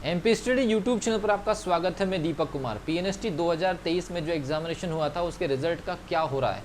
MP study YouTube channel पर आपका स्वागत है। मैं दीपक कुमार। पीएनएसटी 2023 में जो एग्जामिनेशन हुआ था उसके रिजल्ट का क्या हो रहा है,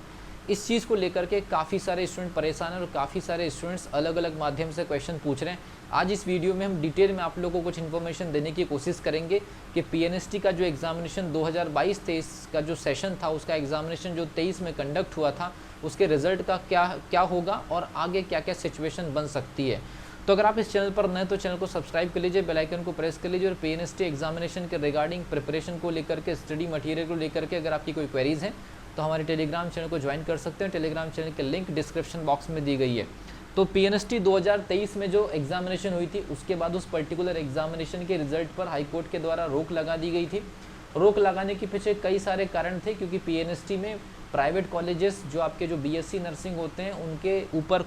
इस चीज़ को लेकर के काफ़ी सारे स्टूडेंट परेशान हैं और काफ़ी सारे स्टूडेंट्स अलग अलग माध्यम से क्वेश्चन पूछ रहे हैं। आज इस वीडियो में हम डिटेल में आप लोगों को कुछ इन्फॉर्मेशन देने की कोशिश करेंगे कि पीएनएसटी का जो एग्जामिनेशन 2022-23 का जो सेशन था, उसका एग्जामिनेशन जो 23 में कंडक्ट हुआ था, उसके रिजल्ट का क्या होगा और आगे क्या क्या सिचुएशन बन सकती है। तो अगर आप इस चैनल पर नए तो चैनल को सब्सक्राइब कर लीजिए, बेल आइकन को प्रेस कर लीजिए और पीएनएसटी एग्जामिनेशन के रिगार्डिंग प्रिपरेशन को लेकर के, स्टडी मटेरियल को लेकर के अगर आपकी कोई क्वेरीज हैं तो हमारे टेलीग्राम चैनल को ज्वाइन कर सकते हैं। टेलीग्राम चैनल की लिंक डिस्क्रिप्शन बॉक्स में दी गई है। तो पीएनएसटी 2023 में जो एग्जामिनेशन हुई थी उसके बाद उस पर्टिकुलर एग्जामिनेशन के रिजल्ट पर हाईकोर्ट के द्वारा रोक लगा दी गई थी। रोक लगाने के पीछे कई सारे कारण थे, क्योंकि पीएनएसटी में प्राइवेट कॉलेजेस जो आपके जो बीएससी नर्सिंग होते हैं उनके ऊपर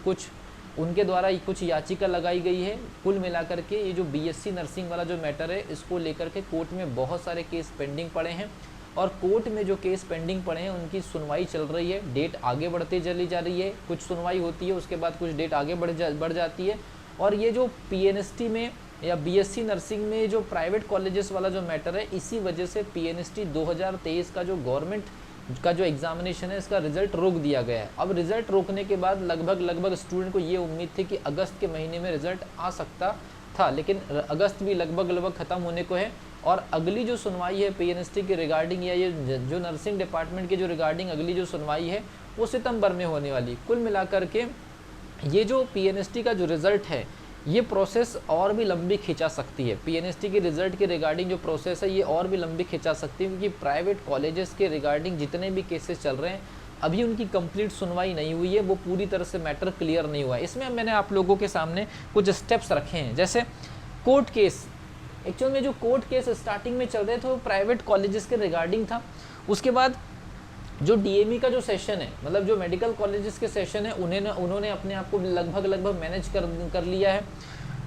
उनके द्वारा कुछ याचिका लगाई गई है। कुल मिलाकर के ये जो बीएससी नर्सिंग वाला जो मैटर है, इसको लेकर के कोर्ट में बहुत सारे केस पेंडिंग पड़े हैं और कोर्ट में जो केस पेंडिंग पड़े हैं उनकी सुनवाई चल रही है। डेट आगे बढ़ती चली जा रही है, कुछ सुनवाई होती है, उसके बाद कुछ डेट आगे बढ़ जाती है। और ये जो पीएनएसटी में या बीएससी नर्सिंग में जो प्राइवेट कॉलेजेस वाला जो मैटर है, इसी वजह से पीएनएसटी 2023 का जो गवर्नमेंट का जो एग्जामिनेशन है इसका रिजल्ट रोक दिया गया है। अब रिजल्ट रोकने के बाद लगभग स्टूडेंट को ये उम्मीद थी कि अगस्त के महीने में रिजल्ट आ सकता था, लेकिन अगस्त भी लगभग ख़त्म होने को है और अगली जो सुनवाई है पीएनएसटी के रिगार्डिंग या ये जो नर्सिंग डिपार्टमेंट के जो रिगार्डिंग अगली जो सुनवाई है वो सितंबर में होने वाली। कुल मिलाकर के ये जो पीएनएसटी का जो रिज़ल्ट है ये प्रोसेस और भी लंबी खिंचा सकती है। पीएनएसटी के रिज़ल्ट के रिगार्डिंग जो प्रोसेस है ये और भी लंबी खिंचा सकती है, क्योंकि प्राइवेट कॉलेजेस के रिगार्डिंग जितने भी केसेस चल रहे हैं अभी उनकी कंप्लीट सुनवाई नहीं हुई है, वो पूरी तरह से मैटर क्लियर नहीं हुआ है। इसमें मैंने आप लोगों के सामने कुछ स्टेप्स रखे हैं, जैसे कोर्ट केस। एक्चुअल में जो कोर्ट केस स्टार्टिंग में चल रहे थे वो प्राइवेट कॉलेजेस के रिगार्डिंग था। उसके बाद जो डीएमई का जो सेशन है, मतलब जो मेडिकल कॉलेजेस के सेशन है, उन्होंने अपने आप को लगभग मैनेज कर लिया है।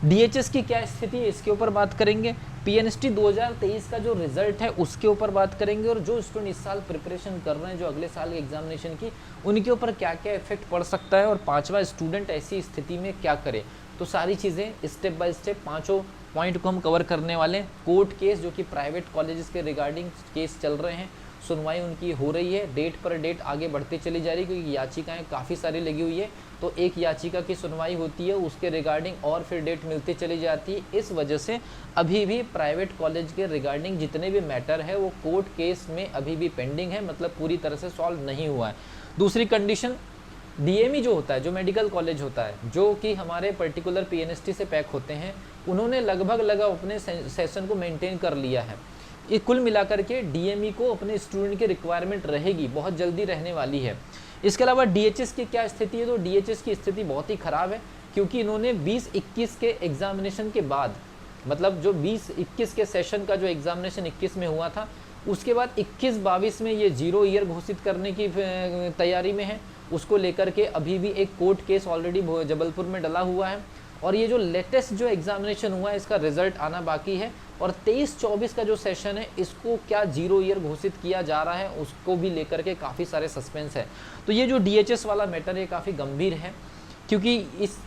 डीएचएस की क्या स्थिति है इसके ऊपर बात करेंगे। पीएनएसटी 2023 का जो रिजल्ट है उसके ऊपर बात करेंगे और जो स्टूडेंट इस साल प्रिपरेशन कर रहे हैं जो अगले साल के एग्जामिनेशन की, उनके ऊपर क्या क्या इफेक्ट पड़ सकता है और पांचवा स्टूडेंट ऐसी स्थिति में क्या करे। तो सारी चीज़ें स्टेप बाय स्टेप पाँचों पॉइंट को हम कवर करने वाले हैं। कोर्ट केस जो कि प्राइवेट कॉलेजेस के रिगार्डिंग केस चल रहे हैं, सुनवाई उनकी हो रही है, डेट पर डेट आगे बढ़ती चली जा रही है, क्योंकि याचिकाएं काफ़ी सारी लगी हुई है। तो एक याचिका की सुनवाई होती है, उसके रिगार्डिंग और फिर डेट मिलती चली जाती है। इस वजह से अभी भी प्राइवेट कॉलेज के रिगार्डिंग जितने भी मैटर है वो कोर्ट केस में अभी भी पेंडिंग है, मतलब पूरी तरह से सॉल्व नहीं हुआ है। दूसरी कंडीशन, डीएमई जो होता है, जो मेडिकल कॉलेज होता है, जो कि हमारे पर्टिकुलर पीएनएसटी से पैक होते हैं, उन्होंने लगभग अपने सेशन को मेंटेन कर लिया है। ये कुल मिलाकर के डीएमई को अपने स्टूडेंट की रिक्वायरमेंट रहेगी, बहुत जल्दी रहने वाली है। इसके अलावा डीएचएस की क्या स्थिति है, तो डीएचएस की स्थिति बहुत ही ख़राब है, क्योंकि इन्होंने 20-21 के एग्जामिनेशन के बाद, मतलब जो 20-21 के सेशन का जो एग्जामिनेशन 21 में हुआ था, उसके बाद 21-22 में ये 0 ईयर घोषित करने की तैयारी में है। उसको लेकर के अभी भी एक कोर्ट केस ऑलरेडी जबलपुर में डला हुआ है और ये जो लेटेस्ट जो एग्जामिनेशन हुआ है इसका रिजल्ट आना बाकी है। और 23-24 का जो सेशन है इसको क्या 0 ईयर घोषित किया जा रहा है, उसको भी लेकर के काफ़ी सारे सस्पेंस है। तो ये जो डीएचएस वाला मैटर है काफ़ी गंभीर है, क्योंकि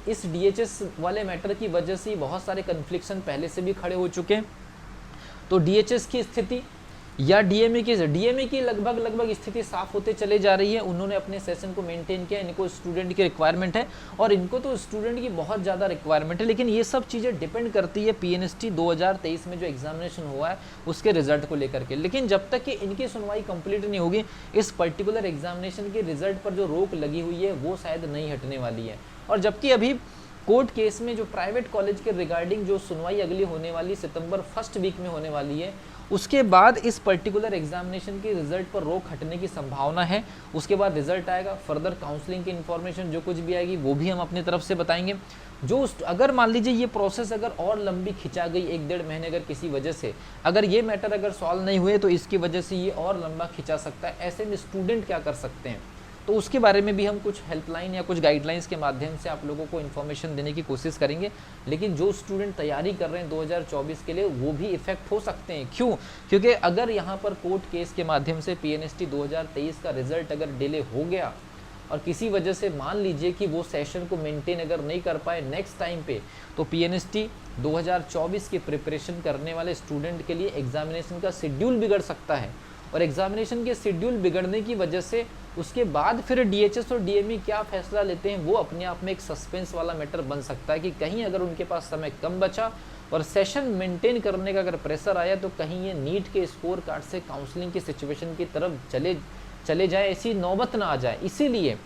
इस डीएचएस वाले मैटर की वजह से बहुत सारे कन्फ्लिक्शन पहले से भी खड़े हो चुके हैं। तो डीएचएस की स्थिति या डीएमई की लगभग स्थिति साफ होते चले जा रही है। उन्होंने अपने सेशन को मेंटेन किया, इनको स्टूडेंट की रिक्वायरमेंट है और इनको तो स्टूडेंट की बहुत ज़्यादा रिक्वायरमेंट है, लेकिन ये सब चीज़ें डिपेंड करती है पीएनएसटी 2023 में जो एग्जामिनेशन हुआ है उसके रिजल्ट को लेकर के। लेकिन जब तक कि इनकी सुनवाई कंप्लीट नहीं होगी, इस पर्टिकुलर एग्जामिनेशन के रिजल्ट पर जो रोक लगी हुई है वो शायद नहीं हटने वाली है। और जबकि अभी कोर्ट केस में जो प्राइवेट कॉलेज के रिगार्डिंग जो सुनवाई अगली होने वाली सितंबर फर्स्ट वीक में होने वाली है, उसके बाद इस पर्टिकुलर एग्जामिनेशन के रिजल्ट पर रोक हटने की संभावना है। उसके बाद रिजल्ट आएगा, फर्दर काउंसलिंग की इन्फॉर्मेशन जो कुछ भी आएगी वो भी हम अपनी तरफ से बताएंगे। जो अगर मान लीजिए ये प्रोसेस अगर और लंबी खिंचा गई 1-1.5 महीने, अगर किसी वजह से अगर ये मैटर अगर सॉल्व नहीं हुए तो इसकी वजह से ये और लंबा खिंचा सकता है। ऐसे में स्टूडेंट क्या कर सकते हैं, तो उसके बारे में भी हम कुछ हेल्पलाइन या कुछ गाइडलाइंस के माध्यम से आप लोगों को इन्फॉर्मेशन देने की कोशिश करेंगे। लेकिन जो स्टूडेंट तैयारी कर रहे हैं 2024 के लिए, वो भी इफेक्ट हो सकते हैं। क्यों? क्योंकि अगर यहाँ पर कोर्ट केस के माध्यम से पीएनएसटी 2023 का रिजल्ट अगर डिले हो गया और किसी वजह से मान लीजिए कि वो सेशन को मेंटेन अगर नहीं कर पाए नेक्स्ट टाइम पे, तो पीएनएसटी 2024 की प्रिपरेशन करने वाले स्टूडेंट के लिए एग्जामिनेशन का शेड्यूल बिगड़ सकता है, और एग्जामिनेशन के शेड्यूल बिगड़ने की वजह से उसके बाद फिर डीएचएस और डीएमई क्या फैसला लेते हैं वो अपने आप में एक सस्पेंस वाला मैटर बन सकता है कि कहीं अगर उनके पास समय कम बचा और सेशन मेंटेन करने का अगर प्रेशर आया तो कहीं ये नीट के स्कोर कार्ड से काउंसलिंग की सिचुएशन की तरफ चले जाए, ऐसी नौबत ना आ जाए। इसीलिए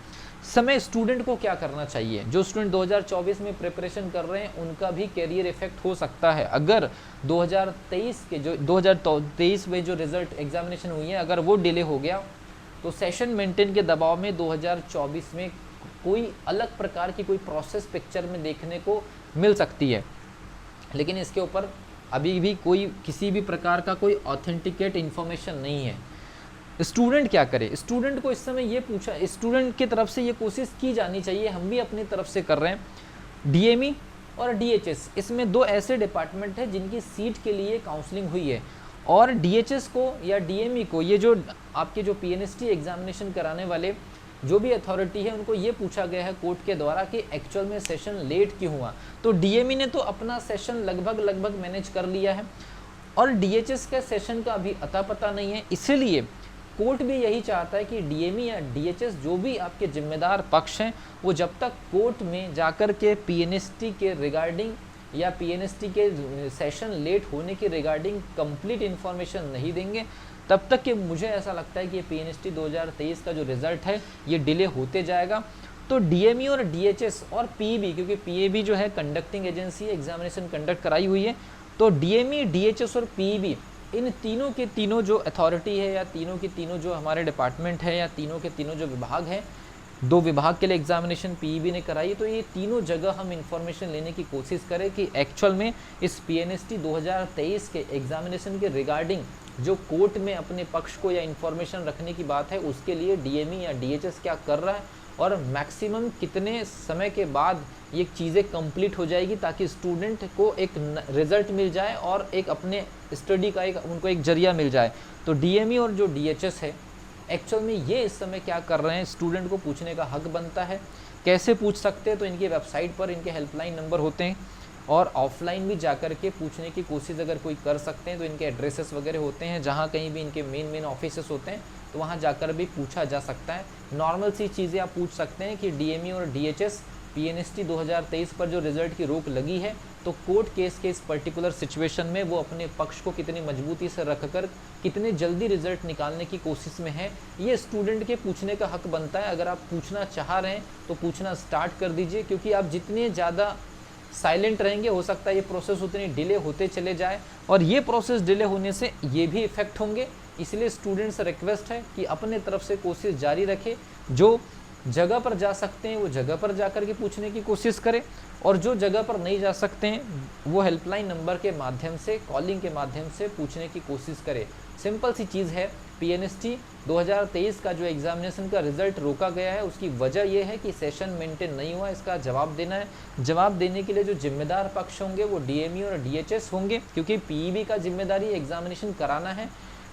समय स्टूडेंट को क्या करना चाहिए, जो स्टूडेंट 2024 में प्रिपरेशन कर रहे हैं उनका भी कैरियर इफेक्ट हो सकता है। अगर 2023 में जो रिजल्ट एग्जामिनेशन हुई है अगर वो डिले हो गया तो सेशन मेंटेन के दबाव में 2024 में कोई अलग प्रकार की कोई प्रोसेस पिक्चर में देखने को मिल सकती है, लेकिन इसके ऊपर अभी भी कोई किसी भी प्रकार का कोई ऑथेंटिकेट इन्फॉर्मेशन नहीं है। स्टूडेंट क्या करे, स्टूडेंट को इस समय ये पूछा, स्टूडेंट की तरफ से ये कोशिश की जानी चाहिए, हम भी अपनी तरफ से कर रहे हैं। डीएमई और डीएचएस, इसमें दो ऐसे डिपार्टमेंट हैं जिनकी सीट के लिए काउंसलिंग हुई है, और डीएचएस को या डीएमई को, ये जो आपके जो पीएनएसटी एग्जामिनेशन कराने वाले जो भी अथॉरिटी है उनको ये पूछा गया है कोर्ट के द्वारा कि एक्चुअल में सेशन लेट क्यों हुआ। तो डीएमई ने तो अपना सेशन लगभग मैनेज कर लिया है और डीएचएस के सेशन का अभी अता पता नहीं है। इसीलिए कोर्ट भी यही चाहता है कि डीएमई या डीएचएस जो भी आपके जिम्मेदार पक्ष हैं वो जब तक कोर्ट में जाकर के पीएनएसटी के रिगार्डिंग या पीएनएसटी के सेशन लेट होने के रिगार्डिंग कंप्लीट इन्फॉर्मेशन नहीं देंगे तब तक कि मुझे ऐसा लगता है कि पीएनएसटी 2023 का जो रिज़ल्ट है ये डिले होते जाएगा। तो डीएमई और डीएचएस और पीईबी, क्योंकि पीईबी जो है कंडक्टिंग एजेंसी एग्जामिनेशन कंडक्ट कराई हुई है, तो डीएमई, डीएचएस और पीईबी इन तीनों के तीनों जो अथॉरिटी है या तीनों के तीनों जो हमारे डिपार्टमेंट है या तीनों के तीनों जो विभाग हैं, दो विभाग के लिए एग्जामिनेशन पीईबी ने कराई, तो ये तीनों जगह हम इंफॉर्मेशन लेने की कोशिश करें कि एक्चुअल में इस पीएनएसटी 2023 के एग्जामिनेशन के रिगार्डिंग जो कोर्ट में अपने पक्ष को या इन्फॉर्मेशन रखने की बात है उसके लिए डीएमई या डीएचएस क्या कर रहा है और मैक्सिमम कितने समय के बाद ये चीज़ें कंप्लीट हो जाएगी ताकि स्टूडेंट को एक रिजल्ट मिल जाए और एक अपने स्टडी का उनको एक जरिया मिल जाए। तो डीएमई और जो डीएचएस है एक्चुअल में ये इस समय क्या कर रहे हैं, स्टूडेंट को पूछने का हक बनता है। कैसे पूछ सकते हैं, तो इनके वेबसाइट पर इनके हेल्पलाइन नंबर होते हैं और ऑफलाइन भी जाकर के पूछने की कोशिश अगर कोई कर सकते हैं तो इनके एड्रेसेस वगैरह होते हैं, जहाँ कहीं भी इनके मेन ऑफिसेस होते हैं तो वहाँ जाकर भी पूछा जा सकता है। नॉर्मल सी चीज़ें आप पूछ सकते हैं कि डीएमई और डीएचएस पीएनएसटी 2023 पर जो रिज़ल्ट की रोक लगी है तो कोर्ट केस के इस पर्टिकुलर सिचुएशन में वो अपने पक्ष को कितनी मजबूती से रखकर कितने जल्दी रिजल्ट निकालने की कोशिश में है, ये स्टूडेंट के पूछने का हक बनता है। अगर आप पूछना चाह रहे हैं तो पूछना स्टार्ट कर दीजिए, क्योंकि आप जितने ज़्यादा साइलेंट रहेंगे हो सकता है ये प्रोसेस उतनी डिले होते चले जाए और ये प्रोसेस डिले होने से ये भी इफ़ेक्ट होंगे। इसलिए स्टूडेंट से रिक्वेस्ट है कि अपने तरफ से कोशिश जारी रखें, जो जगह पर जा सकते हैं वो जगह पर जाकर के पूछने की कोशिश करें और जो जगह पर नहीं जा सकते हैं वो हेल्पलाइन नंबर के माध्यम से, कॉलिंग के माध्यम से पूछने की कोशिश करें। सिंपल सी चीज़ है, पीएनएसटी 2023 का जो एग्जामिनेशन का रिजल्ट रोका गया है उसकी वजह यह है कि सेशन मेंटेन नहीं हुआ, इसका जवाब देना है। जवाब देने के लिए जो जिम्मेदार पक्ष होंगे वो डीएमई और डीएचएस होंगे, क्योंकि पीईबी का जिम्मेदारी एग्जामिनेशन कराना है,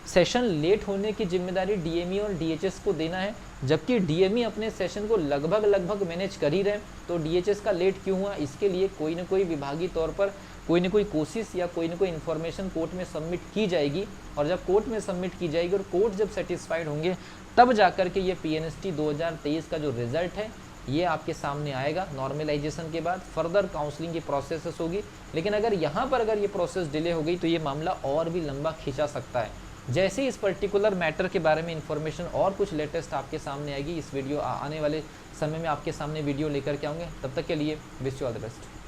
सेशन लेट होने की जिम्मेदारी डीएमई और डीएचएस को देना है। जबकि डीएमई अपने सेशन को लगभग मैनेज कर ही रहे, तो डीएचएस का लेट क्यों हुआ, इसके लिए कोई ना कोई विभागीय तौर पर कोई ना कोई कोशिश या कोई ना कोई इन्फॉर्मेशन कोर्ट में सबमिट की जाएगी। और जब कोर्ट में सबमिट की जाएगी और कोर्ट जब सेटिस्फाइड होंगे तब जाकर के ये पीएनएसटी 2023 का जो रिज़ल्ट है ये आपके सामने आएगा। नॉर्मलाइजेशन के बाद फर्दर काउंसलिंग की प्रोसेस होगी, लेकिन अगर यहाँ पर अगर ये प्रोसेस डिले हो गई तो ये मामला और भी लंबा खींचा सकता है। जैसे ही इस पर्टिकुलर मैटर के बारे में इंफॉर्मेशन और कुछ लेटेस्ट आपके सामने आएगी, इस वीडियो आने वाले समय में आपके सामने वीडियो लेकर के आऊँगे। तब तक के लिए wish you all the best.